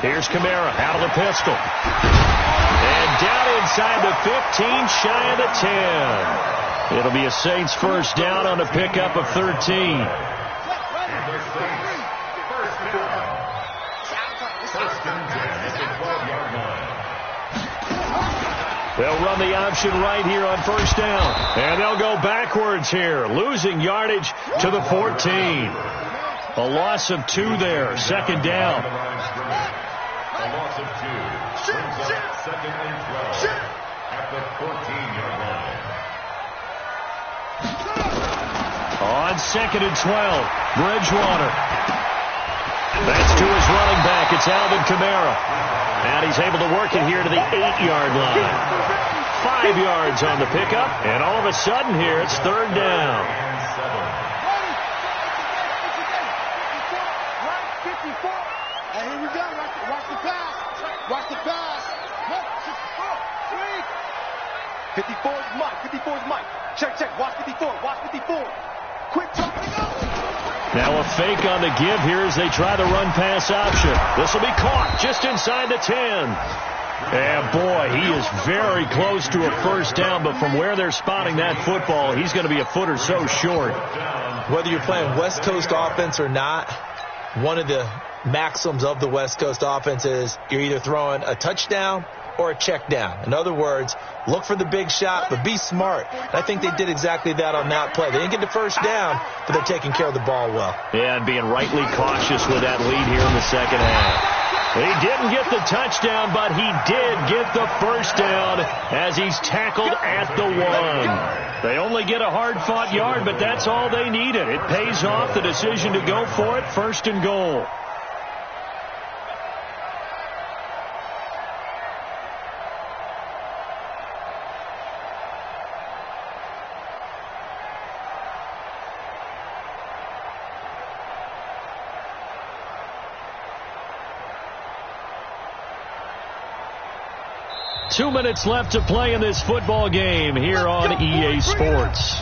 Here's Kamara out of the pistol. And down inside the 15, shy of the 10. It'll be a Saints first down on a pickup of 13. They'll run the option right here on first down. And they'll go backwards here, losing yardage to the 14. A loss of 2 there, second down. A loss of 2. Brings up second and 12 at the 14-yard line. On second and 12, Bridgewater. That's to his running back. It's Alvin Kamara. And he's able to work it here to the 8-yard line. 5 yards on the pickup. And all of a sudden here, it's third down. And here we go. Watch the pass. Watch the pass. 54 is Mike. 54 is Mike. Check. Watch 54. Watch 54. Quick drop. Now a fake on the give here as they try the run-pass option. This will be caught just inside the 10. And, boy, he is very close to a first down, but from where they're spotting that football, he's going to be a foot or so short. Whether you're playing West Coast offense or not, one of the maxims of the West Coast offense is you're either throwing a touchdown or a check down. In other words, look for the big shot, but be smart. And I think they did exactly that on that play. They didn't get the first down, but they're taking care of the ball well. Yeah, and being rightly cautious with that lead here in the second half. He didn't get the touchdown, but he did get the first down as he's tackled at the 1. They only get a hard-fought yard, but that's all they needed. It pays off the decision to go for it, first and goal. Two minutes left to play in this football game here on EA Sports.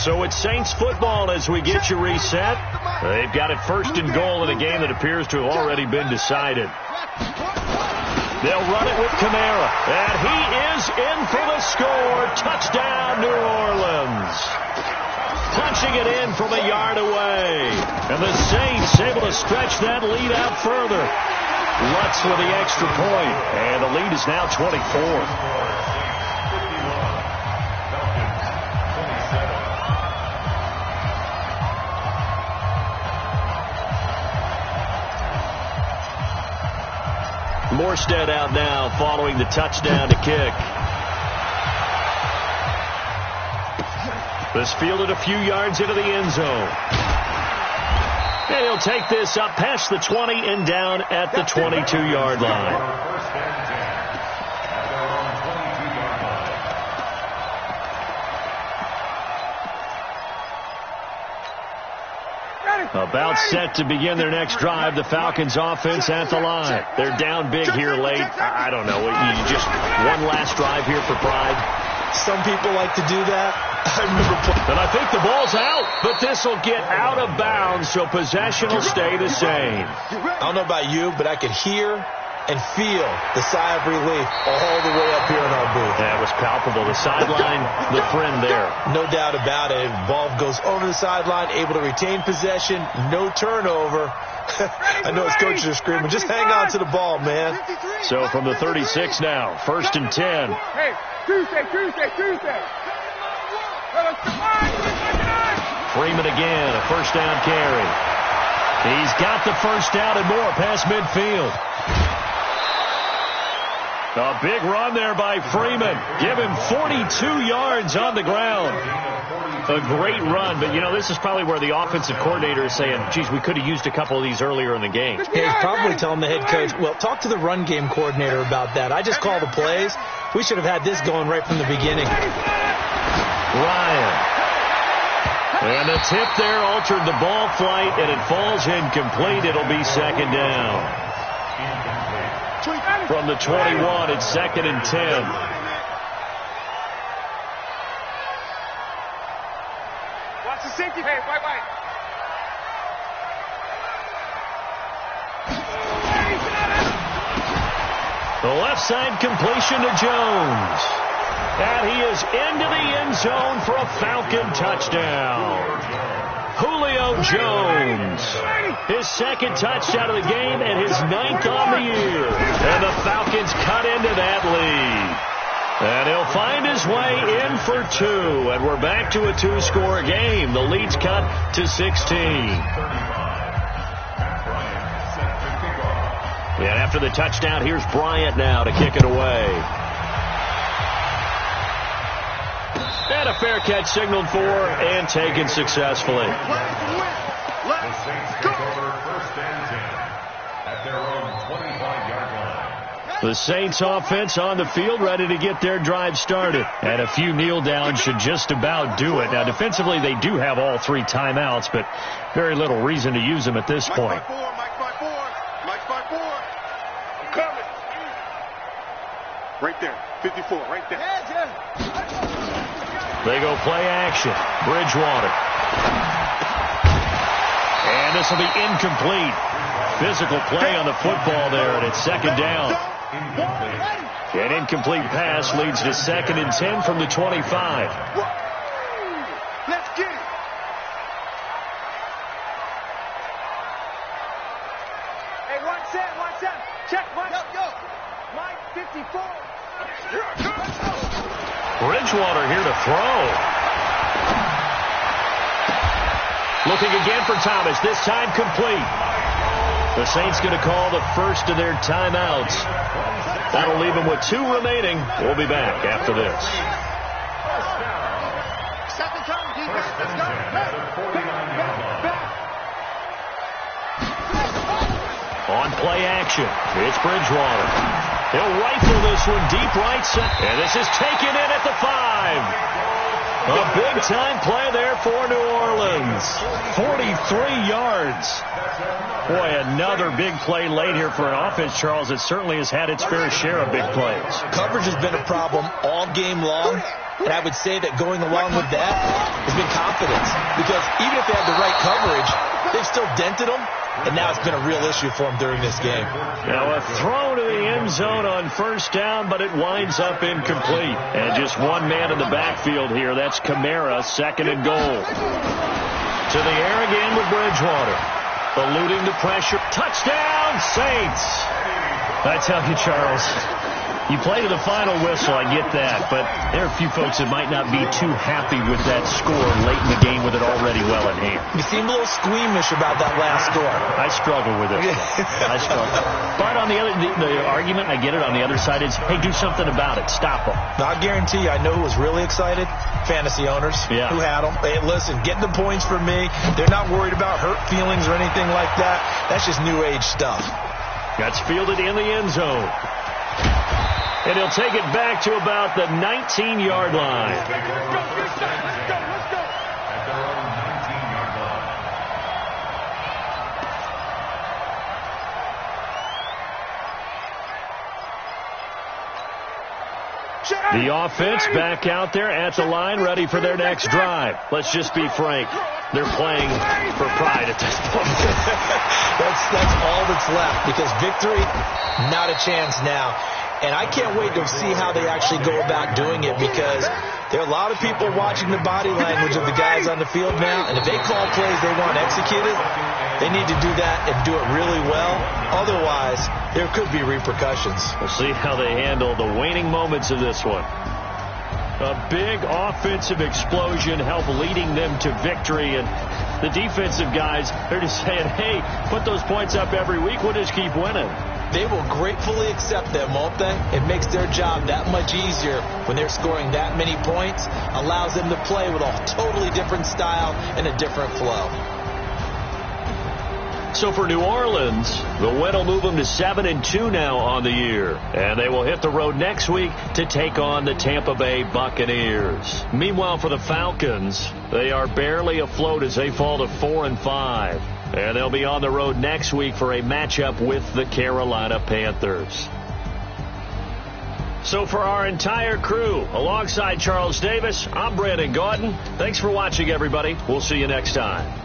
So it's Saints football as we get you reset. They've got it first and goal in a game that appears to have already been decided. They'll run it with Kamara, and he is in for the score. Touchdown, New Orleans. Punching it in from a yard away. And the Saints able to stretch that lead out further. Lutz with the extra point, and the lead is now 24. Morstead out now following the touchdown to kick. This fielded a few yards into the end zone. And he'll take this up past the 20 and down at the 22-yard line. About set to begin their next drive. The Falcons offense at the line. They're down big here late. I don't know. You just one last drive here for pride. Some people like to do that. And I think the ball's out, but this will get out of bounds, so possession will stay the same. I don't know about you, but I could hear and feel the sigh of relief all the way up here in our booth. That was palpable. The sideline, the friend there. No doubt about it. Ball goes over the sideline, able to retain possession, no turnover. I know his coaches are screaming, just hang on to the ball, man. So from the 36 now, first and 10. Hey, Tuesday. Freeman again, a first down carry. He's got the first down and more past midfield. A big run there by Freeman. Give him 42 yards on the ground. A great run, but, you know, this is probably where the offensive coordinator is saying, geez, we could have used a couple of these earlier in the game. He's probably telling the head coach, well, talk to the run game coordinator about that. I just call the plays. We should have had this going right from the beginning. Ryan. And the tip there altered the ball flight, and it falls incomplete. It'll be second down. From the 21, it's second and 10. Watch the safety. Hey, white. The left side completion to Jones. And he is into the end zone for a Falcon touchdown. Julio Jones, his second touchdown of the game and his 9th on the year. And the Falcons cut into that lead. And he'll find his way in for 2. And we're back to a 2-score game. The lead's cut to 16. And after the touchdown, here's Bryant now to kick it away. And a fair catch signaled for and taken successfully. Let's go. First and 10 at their own 25-yard line. The Saints offense on the field, ready to get their drive started. And a few kneel downs should just about do it. Now, defensively, they do have all 3 timeouts, but very little reason to use them at this point. Mike's by 4. I'm coming. Right there. 54, right there. They go play action. Bridgewater. And this will be incomplete. Physical play on the football there, and it's second down. An incomplete pass leads to 2nd and 10 from the 25. Let's get it. Hey, watch out. Check, Mike. Yo. Mike, 54. Bridgewater here to throw. Looking again for Thomas, this time complete. The Saints going to call the first of their timeouts. That'll leave them with 2 remaining. We'll be back after this. Second time, defense. Let's go. On play action, it's Bridgewater. He'll rifle this one deep right side. And this is taken in at the 5. A big-time play there for New Orleans. 43 yards. Boy, another big play late here for an offense, Charles, that certainly has had its fair share of big plays. Coverage has been a problem all game long, and I would say that going along with that has been confidence. Because even if they had the right coverage, they've still dented them, and now it's been a real issue for them during this game. Now a throw to the end zone on first down, but it winds up incomplete. And just one man in the backfield here. That's Kamara, 2nd and goal. To the air again with Bridgewater. Eluding the pressure. Touchdown, Saints! I tell you, Charles, you play to the final whistle, I get that, but there are a few folks that might not be too happy with that score late in the game with it already well in hand. You seem a little squeamish about that last score. I struggle with it. I struggle. But on the other, the argument, I get it, on the other side is, hey, do something about it. Stop them. Now, I guarantee you, I know who was really excited. Fantasy owners who had them. Hey, listen, get the points for me. They're not worried about hurt feelings or anything like that. That's just new age stuff. That's fielded in the end zone. And he'll take it back to about the 19-yard line. Let's go. At their own 19-yard line. The offense back out there at the line, ready for their next drive. Let's just be frank. They're playing for pride at this point. That's all that's left, because victory, not a chance now. And I can't wait to see how they actually go about doing it, because there are a lot of people watching the body language of the guys on the field now, and if they call plays they want executed, they need to do that and do it really well. Otherwise, there could be repercussions. We'll see how they handle the waning moments of this one. A big offensive explosion helped leading them to victory, and the defensive guys, they're just saying, hey, put those points up every week, we'll just keep winning. They will gratefully accept them, won't they? It makes their job that much easier when they're scoring that many points, allows them to play with a totally different style and a different flow. So for New Orleans, the win will move them to 7-2 now on the year. And they will hit the road next week to take on the Tampa Bay Buccaneers. Meanwhile, for the Falcons, they are barely afloat as they fall to 4-5. And they'll be on the road next week for a matchup with the Carolina Panthers. So for our entire crew, alongside Charles Davis, I'm Brandon Gaudin. Thanks for watching, everybody. We'll see you next time.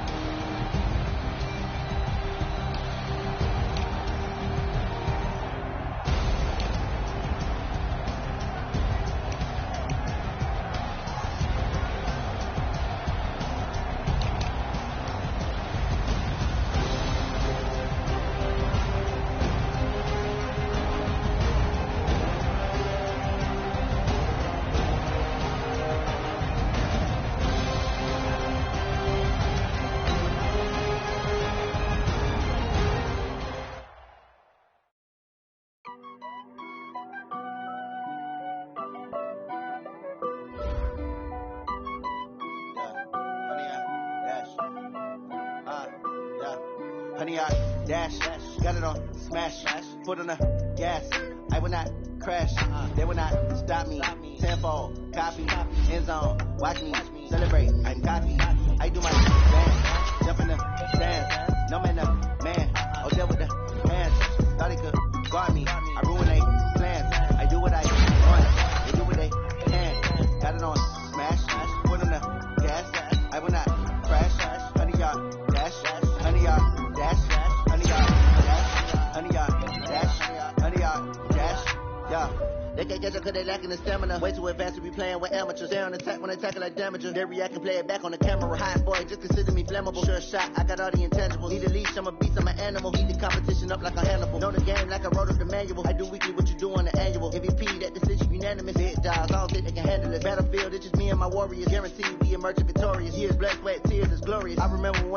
100 yard dash. Got it on smash. Foot on the gas. I will not crash. They will not stop me. Tenfold, copy, end zone. Watch me celebrate. I'm cocky. I do my dance. Jump in the stands. No man, the man. Oh, there with the hands. Thought they could guard me. I ruin they plans. I do what I want. They do what they can. Got it on smash. Foot on the gas. I will not crash. 100 yard dash. 100 yard dash. 100 yard dash. 100 yard dash. 100 yard dash. Yeah. They can't catch up cause they lacking the stamina. Way too advanced to be playing with amateurs. They on attack when they tackle like damager. They react and play it back on the camera. Hot boy, just consider me flammable. Sure shot, I got all the intangibles. Need a leash, I'm a beast, I'm an animal. Eat the competition up like a Hannibal. Know the game like I wrote up the manual. I do weekly what you do on the annual. MVP, that decision unanimous. Big jobs, I don't think they can handle it. Battlefield, it's just me and my warriors. Guaranteed we emerge victorious. Years, blood, sweat, tears, it's glorious. I remember when